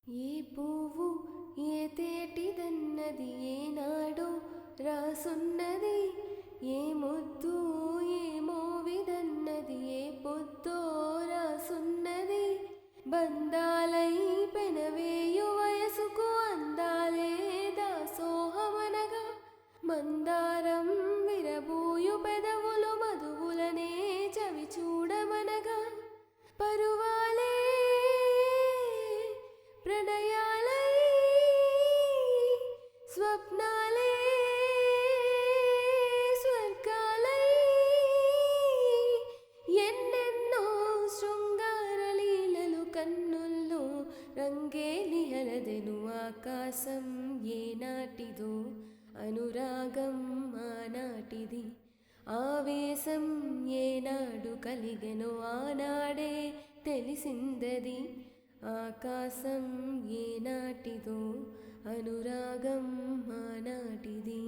ఏ పువ్వు ఏ తేటిదన్నది ఏనాడో రాసున్నది, ఏ ముద్దు ఏ మోవిదన్నది ఏ పొద్దో రాసున్నది. బంధాలై పెనవేయు వయసుకు అందాలే దాసోహమనగా, మందారం విరబూయు పెదవులు మధువులనే చవి చూడమనగా, పరువాలే ప్రణయాలై స్వప్నాలే స్వర్గాలై ఎన్నెన్నో శృంగార లీలలు కన్నుల్లో రంగేలి అలదెను. ఆకాశం ఏనాటిదో అనురాగం ఆనాటిది, ఆవేశం ఏనాడు కలిగెనో ఆనాడే తెలిసిందది. ఆకాశం ఏనాటిదో అనురాగం ఆనాటిది.